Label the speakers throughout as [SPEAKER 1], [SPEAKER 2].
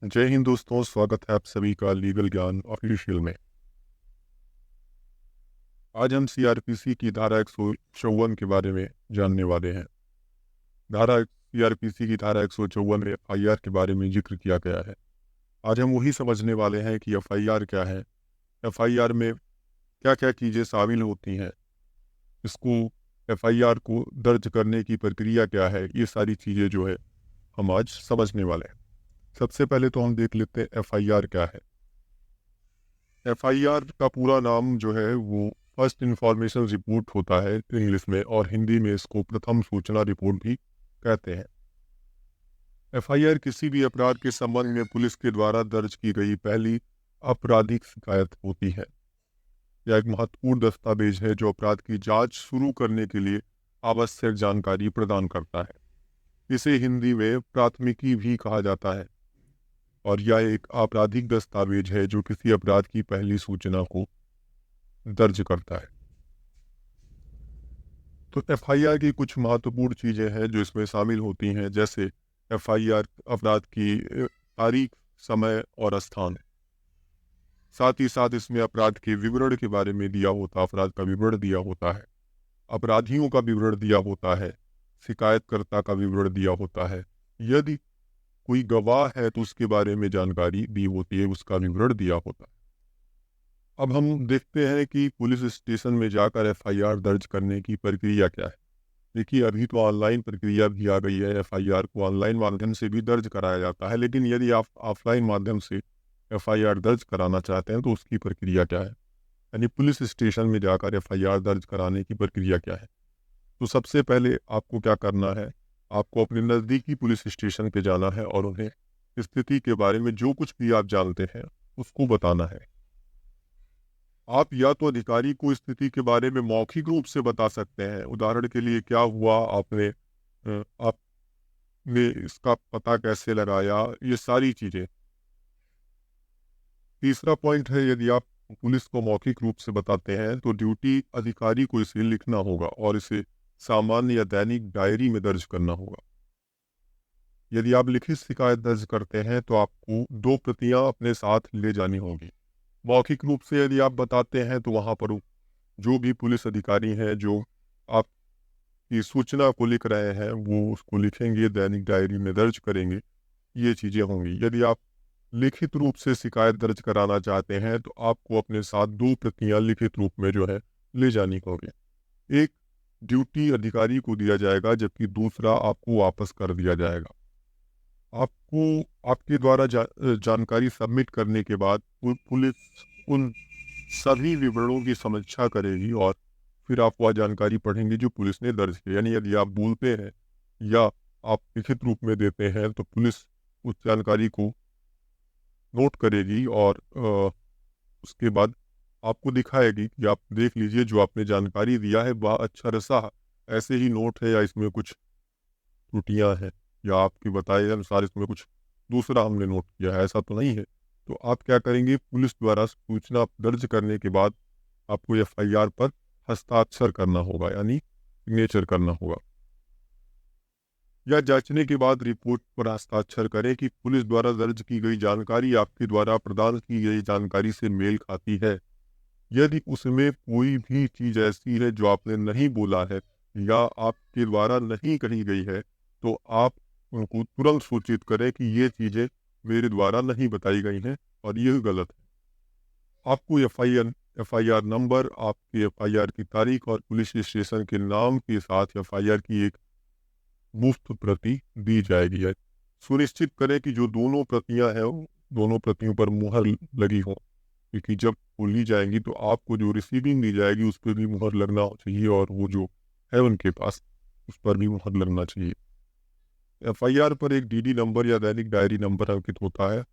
[SPEAKER 1] जय हिंद दोस्तों, स्वागत है आप सभी का लीगल ज्ञान ऑफिशियल में। आज हम सीआरपीसी की धारा 154 के बारे में जानने वाले हैं। सीआरपीसी की धारा 154 में एफआईआर के बारे में जिक्र किया गया है। आज हम वही समझने वाले हैं कि एफआईआर क्या है, एफआईआर में क्या क्या चीज़ें शामिल होती हैं, इसको एफआईआर को दर्ज करने की प्रक्रिया क्या है, ये सारी चीज़ें जो है हम आज समझने वाले हैं। सबसे पहले तो हम देख लेते हैं एफआईआर क्या है। एफआईआर का पूरा नाम जो है वो फर्स्ट इंफॉर्मेशन रिपोर्ट होता है इंग्लिश में, और हिंदी में इसको प्रथम सूचना रिपोर्ट भी कहते हैं। एफआईआर किसी भी अपराध के संबंध में पुलिस के द्वारा दर्ज की गई पहली आपराधिक शिकायत होती है। यह एक महत्वपूर्ण दस्तावेज है जो अपराध की जांच शुरू करने के लिए आवश्यक जानकारी प्रदान करता है। इसे हिंदी में प्राथमिकी भी कहा जाता है, और यह एक आपराधिक दस्तावेज है जो किसी अपराध की पहली सूचना को दर्ज करता है। तो एफआईआर की कुछ महत्वपूर्ण चीज़ें हैं जो इसमें शामिल होती हैं, जैसे एफआईआर अपराध की तारीख, समय और स्थान। साथ ही साथ इसमें अपराध के विवरण के बारे में दिया होता, अपराध का विवरण दिया होता है, अपराधियों का विवरण दिया होता है, शिकायतकर्ता का विवरण दिया होता है। यदि कोई गवाह है तो उसके बारे में जानकारी दी होती है, उसका विवरण दिया होता है। अब हम देखते हैं कि पुलिस स्टेशन में जाकर एफआईआर दर्ज करने की प्रक्रिया क्या है। देखिए, अभी तो ऑनलाइन प्रक्रिया भी आ गई है, एफआईआर को ऑनलाइन माध्यम से भी दर्ज कराया जाता है। लेकिन यदि आप ऑफलाइन माध्यम से एफआईआर दर्ज कराना चाहते हैं तो उसकी प्रक्रिया क्या है, यानी पुलिस स्टेशन में जाकर एफआईआर दर्ज कराने की प्रक्रिया क्या है। तो सबसे पहले आपको क्या करना है, आपको अपने नज़दीकी पुलिस स्टेशन पे जाना है और उन्हें स्थिति के बारे में जो कुछ भी आप जानते हैं उसको बताना है। आप या तो अधिकारी को स्थिति के बारे में मौखिक रूप से बता सकते हैं, उदाहरण के लिए क्या हुआ, आपने इसका पता कैसे लगाया, ये सारी चीज़ें। तीसरा पॉइंट है, यदि आप पुलिस को मौखिक रूप से बताते हैं तो ड्यूटी अधिकारी को इसे लिखना होगा और इसे सामान्य या दैनिक डायरी में दर्ज करना होगा। यदि आप लिखित शिकायत दर्ज करते हैं तो आपको 2 प्रतियां अपने साथ ले जानी होगी। मौखिक रूप से यदि आप बताते हैं तो वहाँ पर जो भी पुलिस अधिकारी हैं जो आपकी सूचना को लिख रहे हैं वो उसको लिखेंगे, दैनिक डायरी में दर्ज करेंगे, ये चीज़ें होंगी। यदि आप लिखित रूप से शिकायत दर्ज कराना चाहते हैं तो आपको अपने साथ 2 प्रतियां लिखित रूप में जो है ले जानी होगी। एक ड्यूटी अधिकारी को दिया जाएगा जबकि दूसरा आपको वापस कर दिया जाएगा। आपको आपके द्वारा जानकारी सबमिट करने के बाद पुलिस उन सभी विवरणों की समीक्षा करेगी और फिर आप वह जानकारी पढ़ेंगे जो पुलिस ने दर्ज की। यानी यदि आप बोलते हैं या आप लिखित रूप में देते हैं तो पुलिस उस जानकारी को नोट करेगी और उसके बाद आपको दिखाएगी कि आप देख लीजिए जो आपने जानकारी दिया है वह अच्छा रसा ऐसे ही नोट है या इसमें कुछ त्रुटियां हैं, या आपके बताए अनुसार इसमें कुछ दूसरा हमने नोट किया है, ऐसा तो नहीं है। तो आप क्या करेंगे, पुलिस द्वारा सूचना दर्ज करने के बाद आपको एफआईआर पर हस्ताक्षर करना होगा, यानी सिग्नेचर करना होगा। या जांचने के बाद रिपोर्ट पर हस्ताक्षर करें कि पुलिस द्वारा दर्ज की गई जानकारी आपके द्वारा प्रदान की गई जानकारी से मेल खाती है। यदि उसमें कोई भी चीज़ ऐसी है जो आपने नहीं बोला है या आपके द्वारा नहीं कही गई है तो आप उनको तुरंत सूचित करें कि ये चीज़ें मेरे द्वारा नहीं बताई गई हैं और ये गलत है। आपको एफआईआर नंबर, आपकी एफआईआर की तारीख और पुलिस स्टेशन के नाम के साथ एफआईआर की एक मुफ्त प्रति दी जाएगी। है सुनिश्चित करें कि जो दोनों प्रतियां हैं दोनों प्रतियों पर मुहर लगी हो, क्योंकि जब वो ली जाएंगी तो आपको जो रिसीविंग दी जाएगी उस पर भी मुहर लगना चाहिए और वो जो है उनके पास उस पर भी मुहर लगना चाहिए। एफआईआर पर एक डीडी नंबर या दैनिक डायरी नंबर अंकित होता है।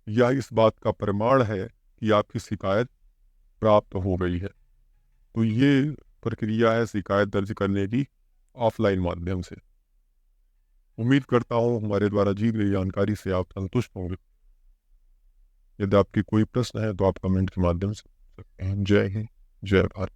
[SPEAKER 1] यह इस बात का प्रमाण है कि आपकी शिकायत प्राप्त हो गई है। तो ये प्रक्रिया है शिकायत दर्ज करने की ऑफलाइन माध्यम से। उम्मीद करता हूँ हमारे द्वारा दी गई जानकारी से आप संतुष्ट होंगे। यदि आपके कोई प्रश्न है तो आप कमेंट के माध्यम से पूछ सकते हैं। जय हिंद, जय भारत।